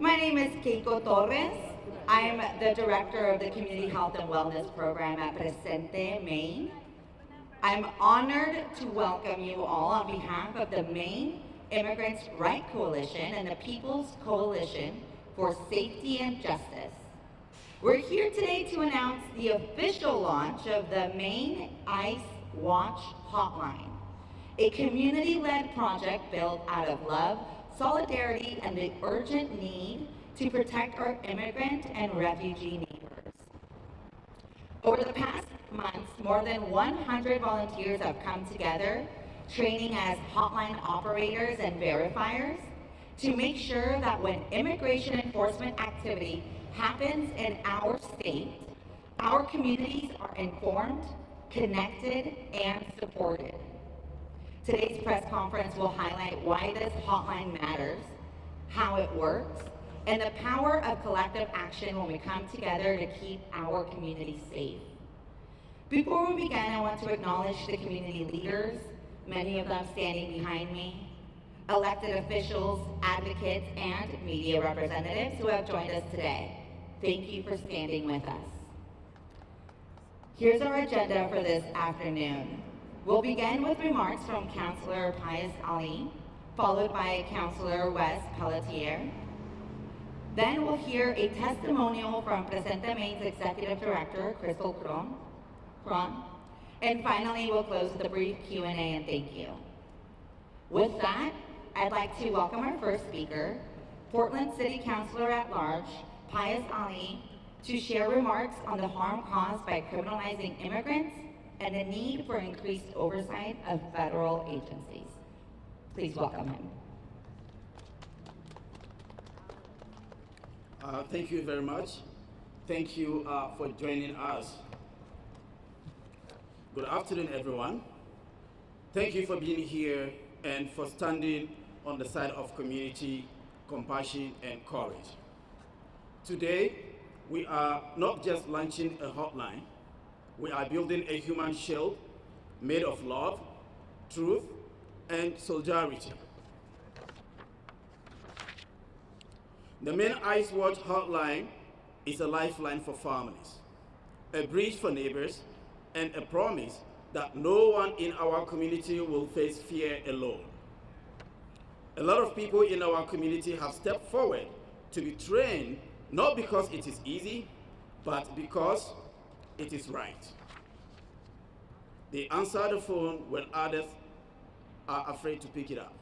My name is Keiko Torres. I'm the director of the Community Health and Wellness Program at Presente, Maine. I'm honored to welcome you all on behalf of the Maine Immigrants' Right Coalition and the People's Coalition for Safety and Justice. We're here today to announce the official launch of the Maine ICE Watch Hotline, a community-led project built out of love, solidarity, and the urgent need to protect our immigrant and refugee neighbors. Over the past months, more than 100 volunteers have come together, training as hotline operators and verifiers to make sure that when immigration enforcement activity happens in our state, our communities are informed, connected, and supported. Today's press conference will highlight why this hotline matters, how it works, and the power of collective action when we come together to keep our community safe. Before we begin, I want to acknowledge the community leaders, many of them standing behind me, elected officials, advocates, and media representatives who have joined us today. Thank you for standing with us. Here's our agenda for this afternoon. We'll begin with remarks from Councillor Pius Ali, followed by Councillor Wes Pelletier. Then we'll hear a testimonial from Presente Maine's Executive Director, Crystal Cron. And finally, we'll close with a brief Q&A and thank you. With that, I'd like to welcome our first speaker, Portland City Councilor at Large, Pius Ali, to share remarks on the harm caused by criminalizing immigrants and the need for increased oversight of federal agencies. Please welcome him. Thank you very much. Thank you for joining us. Good afternoon, everyone. Thank you for being here and for standing on the side of community, compassion, and courage. Today, we are not just launching a hotline, we are building a human shield made of love, truth, and solidarity. The Maine ICE Watch Hotline is a lifeline for families, a bridge for neighbors, and a promise that no one in our community will face fear alone. A lot of people in our community have stepped forward to be trained, not because it is easy, but because it is right. They answer the phone when others are afraid to pick it up.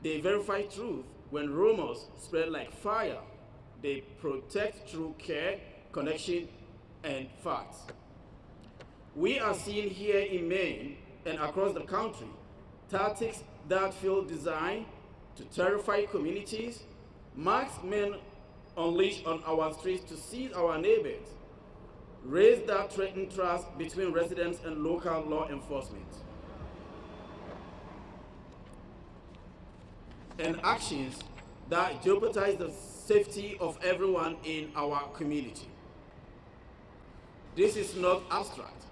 They verify truth when rumors spread like fire. They protect through care, connection, and facts. We are seeing here in Maine and across the country tactics that feel designed to terrify communities, masked men unleashed on our streets to seize our neighbors, raise that threatened trust between residents and local law enforcement, and actions that jeopardize the safety of everyone in our community. This is not abstract.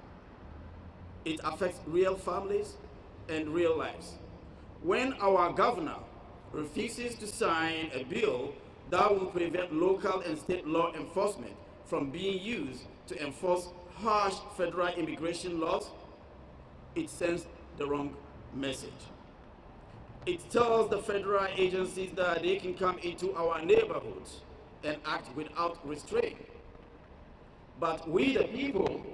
It affects real families and real lives. When our governor refuses to sign a bill that will prevent local and state law enforcement from being used to enforce harsh federal immigration laws, it sends the wrong message. It tells the federal agencies that they can come into our neighborhoods and act without restraint. But we, the people,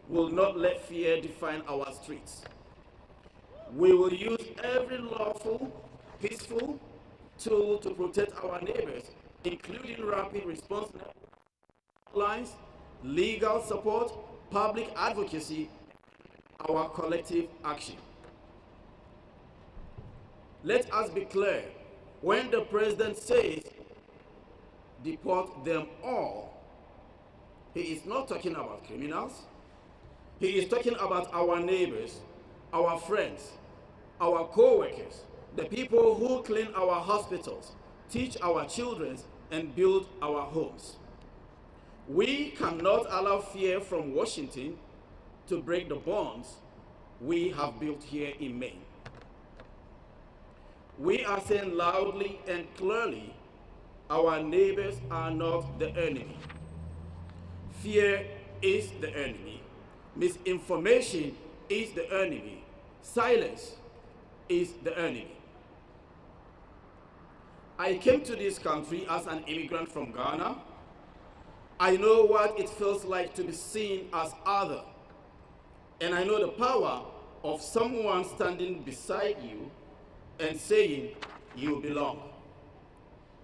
will not let fear define our streets. We will use every lawful, peaceful tool to protect our neighbors, including rapid response lines, legal support, public advocacy, our collective action. Let us be clear, when the president says, deport them all, he is not talking about criminals. He is talking about our neighbors, our friends, our co-workers, the people who clean our hospitals, teach our children, and build our homes. We cannot allow fear from Washington to break the bonds we have built here in Maine. We are saying loudly and clearly, our neighbors are not the enemy. Fear is the enemy. Misinformation is the enemy. Silence is the enemy. I came to this country as an immigrant from Ghana. I know what it feels like to be seen as other. And I know the power of someone standing beside you and saying, you belong.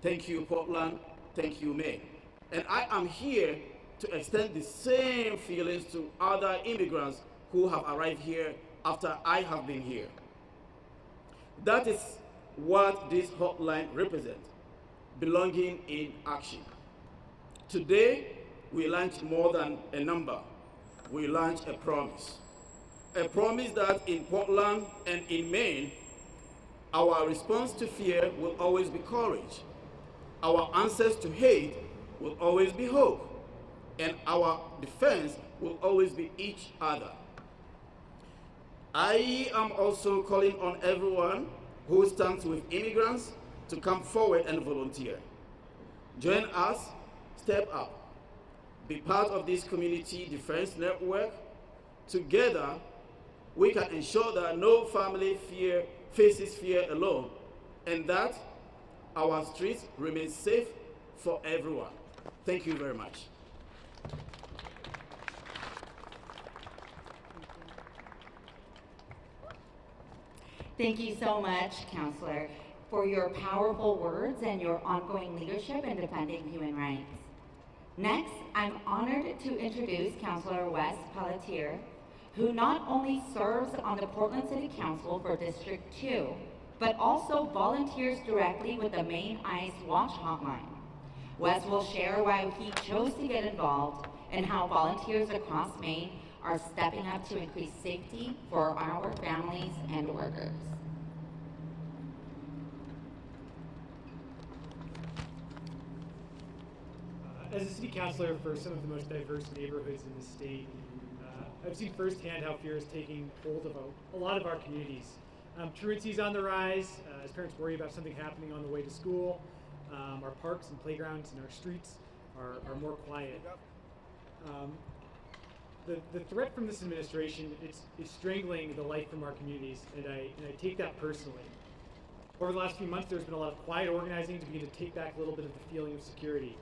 Thank you, Portland. Thank you, Maine. And I am here to extend the same feelings to other immigrants who have arrived here after I have been here. That is what this hotline represents, belonging in action. Today, we launch more than a number. We launch a promise. A promise that in Portland and in Maine, our response to fear will always be courage. Our answers to hate will always be hope. And our defense will always be each other. I am also calling on everyone who stands with immigrants to come forward and volunteer. Join us, step up, be part of this community defense network. Together, we can ensure that no family faces fear alone, and that our streets remain safe for everyone. Thank you very much. Thank you so much, Counselor, for your powerful words and your ongoing leadership in defending human rights. Next, I'm honored to introduce Counselor Wes Pelletier, who not only serves on the Portland City Council for District 2, but also volunteers directly with the Maine Ice Watch Hotline. Wes will share why he chose to get involved and how volunteers across Maine are stepping up to increase safety for our families and workers. As a city councilor for some of the most diverse neighborhoods in the state, I've seen firsthand how fear is taking hold of a lot of our communities. Truancy is on the rise as parents worry about something happening on the way to school. Our parks and playgrounds and our streets are more quiet. The threat from this administration is strangling the life from our communities, and I take that personally. Over the last few months, there's been a lot of quiet organizing to begin to take back a little bit of the feeling of security.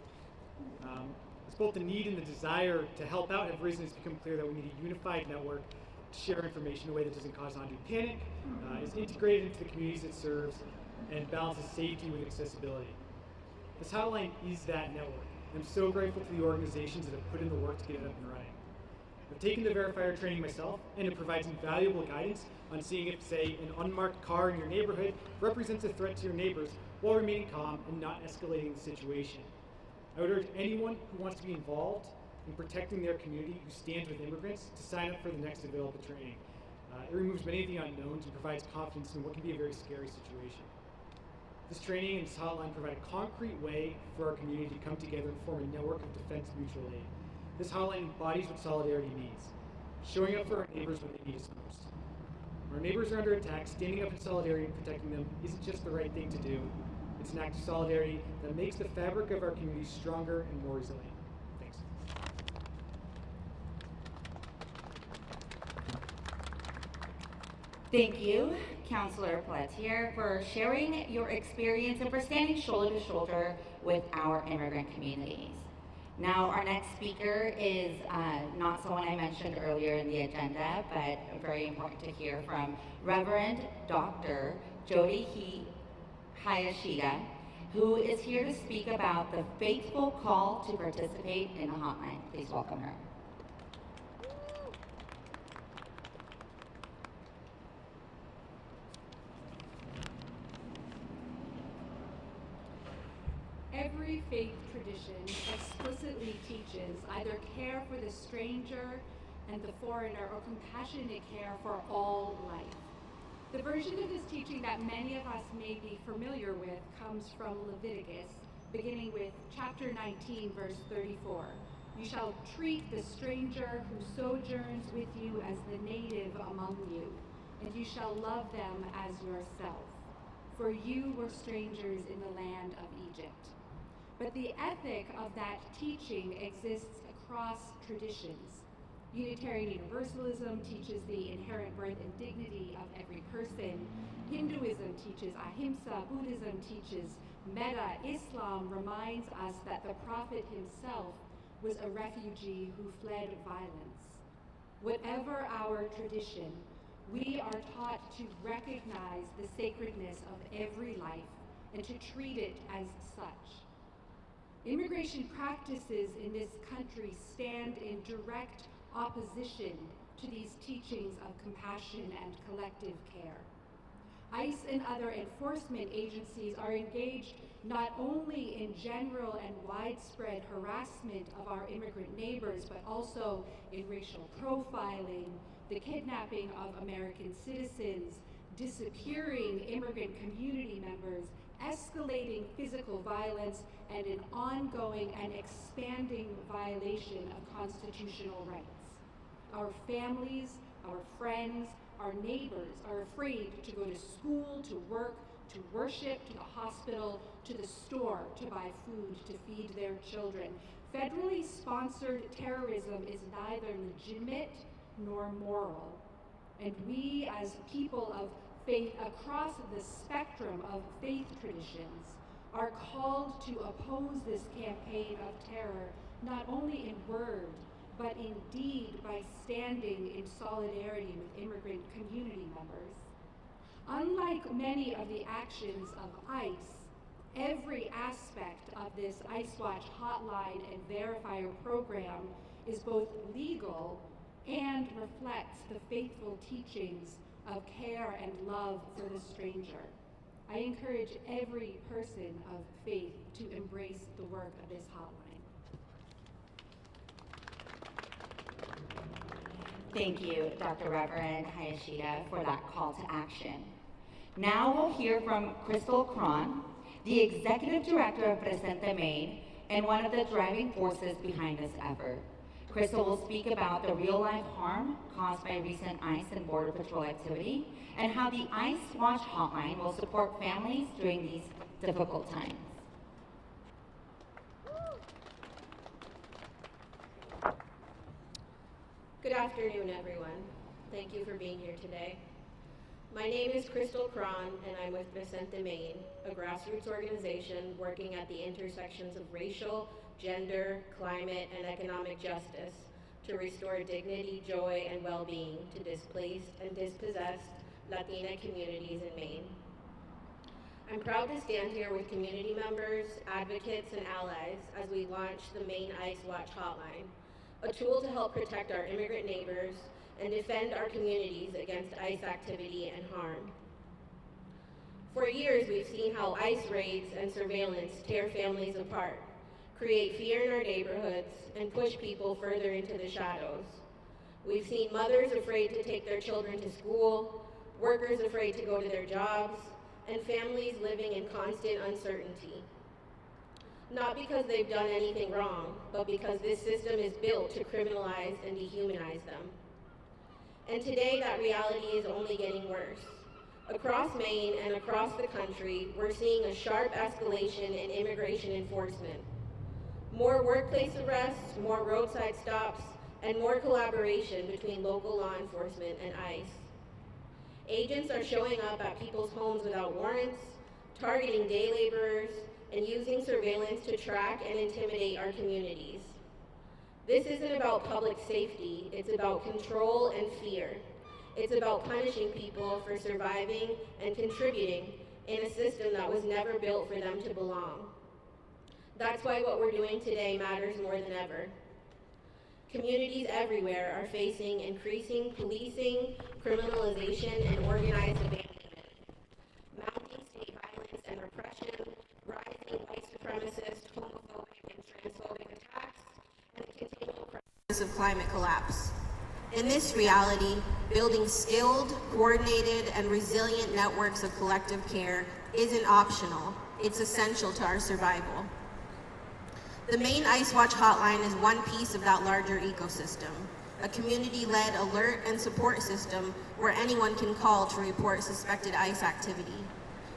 It's both the need and the desire to help out have risen. It's become clear that we need a unified network to share information in a way that doesn't cause undue panic, is integrated into the communities it serves, and balances safety with accessibility. This hotline is that network. I'm so grateful to the organizations that have put in the work to get it up and running. I've taken the verifier training myself, and it provides invaluable guidance on seeing if, say, an unmarked car in your neighborhood represents a threat to your neighbors while remaining calm and not escalating the situation. I would urge anyone who wants to be involved in protecting their community who stands with immigrants to sign up for the next available training. It removes many of the unknowns and provides confidence in what can be a very scary situation. This training and this hotline provide a concrete way for our community to come together and form a network of defense mutual aid. This hotline embodies what solidarity means, showing up for our neighbors when they need us most. When our neighbors are under attack, standing up in solidarity and protecting them isn't just the right thing to do. It's an act of solidarity that makes the fabric of our community stronger and more resilient. Thanks. Thank you, Counselor Pelletier, for sharing your experience and for standing shoulder to shoulder with our immigrant communities. Now, our next speaker is not someone I mentioned earlier in the agenda, but very important to hear from, Reverend Dr. Jody Hayashida, who is here to speak about the faithful call to participate in the hotline. Please welcome her. Every faith tradition explicitly teaches either care for the stranger and the foreigner or compassionate care for all life. The version of this teaching that many of us may be familiar with comes from Leviticus, beginning with chapter 19, verse 34. You shall treat the stranger who sojourns with you as the native among you, and you shall love them as yourself. for you were strangers in the land of Egypt. But the ethic of that teaching exists across traditions. Unitarian Universalism teaches the inherent worth and dignity of every person. Hinduism teaches ahimsa, Buddhism teaches metta, Islam reminds us that the Prophet himself was a refugee who fled violence. Whatever our tradition, we are taught to recognize the sacredness of every life and to treat it as such. Immigration practices in this country stand in direct opposition to these teachings of compassion and collective care. ICE and other enforcement agencies are engaged not only in general and widespread harassment of our immigrant neighbors, but also in racial profiling, the kidnapping of American citizens, disappearing immigrant community members, escalating physical violence, and an ongoing and expanding violation of constitutional rights. Our families, our friends, our neighbors are afraid to go to school, to work, to worship, to the hospital, to the store, to buy food, to feed their children. Federally sponsored terrorism is neither legitimate nor moral. And we, as people of faith across the spectrum of faith traditions, are called to oppose this campaign of terror, not only in word, but in deed by standing in solidarity with immigrant community members. Unlike many of the actions of ICE, every aspect of this ICE Watch hotline and verifier program is both legal and reflects the faithful teachings of care and love for the stranger. I encourage every person of faith to embrace the work of this hotline. Thank you, Dr. Reverend Hayashida, for that call to action. Now we'll hear from Crystal Cron, the Executive Director of Presente Maine and one of the driving forces behind this effort. Crystal will speak about the real-life harm caused by recent ICE and Border Patrol activity and how the ICE Watch Hotline will support families during these difficult times. Good afternoon, everyone. Thank you for being here today. My name is Crystal Cron, and I'm with Presente Maine, a grassroots organization working at the intersections of racial, gender, climate, and economic justice to restore dignity, joy, and well-being to displaced and dispossessed Latina communities in Maine. I'm proud to stand here with community members, advocates, and allies as we launch the Maine ICE Watch Hotline, a tool to help protect our immigrant neighbors and defend our communities against ICE activity and harm. For years, we've seen how ICE raids and surveillance tear families apart, create fear in our neighborhoods, and push people further into the shadows. We've seen mothers afraid to take their children to school, workers afraid to go to their jobs, and families living in constant uncertainty. Not because they've done anything wrong, but because this system is built to criminalize and dehumanize them. And today, that reality is only getting worse. Across Maine and across the country, we're seeing a sharp escalation in immigration enforcement. More workplace arrests, more roadside stops, and more collaboration between local law enforcement and ICE. Agents are showing up at people's homes without warrants, targeting day laborers, and using surveillance to track and intimidate our communities. This isn't about public safety, it's about control and fear. It's about punishing people for surviving and contributing in a system that was never built for them to belong. That's why what we're doing today matters more than ever. Communities everywhere are facing increasing policing, criminalization, and organized abandonment. Mounting state violence and repression, rising white supremacist, homophobic, and transphobic attacks, and the continual crisis of climate collapse. In this reality, building skilled, coordinated, and resilient networks of collective care isn't optional. It's essential to our survival. The Maine ICE Watch Hotline is one piece of that larger ecosystem, a community-led alert and support system where anyone can call to report suspected ICE activity.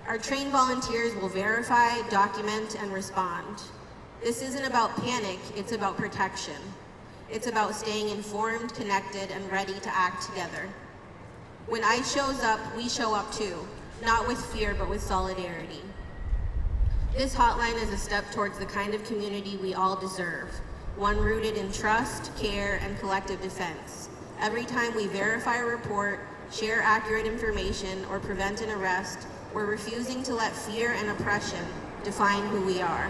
Our trained volunteers will verify, document, and respond. This isn't about panic, it's about protection. It's about staying informed, connected, and ready to act together. When ICE shows up, we show up too, not with fear, but with solidarity. This hotline is a step towards the kind of community we all deserve, one rooted in trust, care, and collective defense. Every time we verify a report, share accurate information, or prevent an arrest, we're refusing to let fear and oppression define who we are.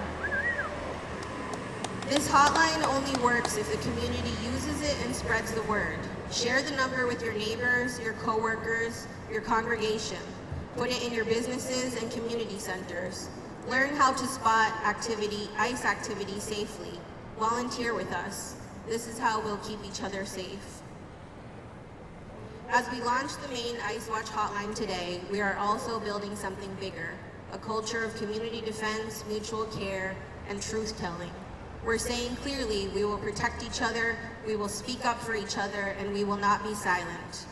This hotline only works if the community uses it and spreads the word. Share the number with your neighbors, your coworkers, your congregation. Put it in your businesses and community centers. Learn how to spot ICE activity safely. Volunteer with us. This is how we'll keep each other safe. As we launch the Maine ICE Watch Hotline today, we are also building something bigger, a culture of community defense, mutual care, and truth-telling. We're saying clearly we will protect each other, we will speak up for each other, and we will not be silent.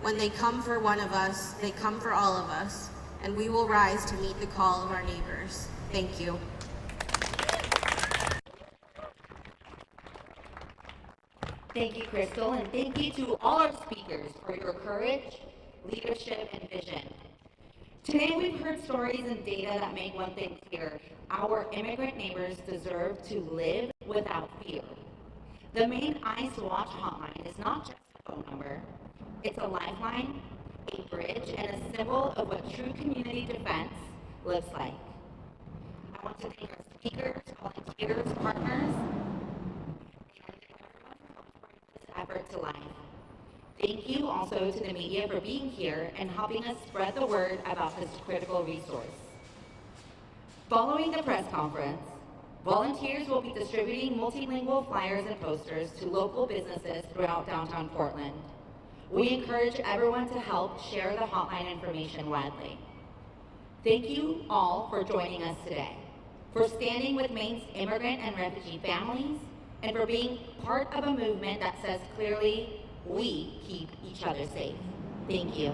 When they come for one of us, they come for all of us, and we will rise to meet the call of our neighbors. Thank you. Thank you, Crystal, and thank you to all our speakers for your courage, leadership, and vision. Today we've heard stories and data that make one thing clear. Our immigrant neighbors deserve to live without fear. The Maine ICE Watch Hotline is not just a phone number. It's a lifeline, a bridge, and a symbol of what true community defense looks like. I want to thank our speakers, volunteers, partners, and everyone who helped bring this effort to life. Thank you also to the media for being here and helping us spread the word about this critical resource. Following the press conference, volunteers will be distributing multilingual flyers and posters to local businesses throughout downtown Portland. We encourage everyone to help share the hotline information widely. Thank you all for joining us today, for standing with Maine's immigrant and refugee families, and for being part of a movement that says clearly, we keep each other safe. Thank you.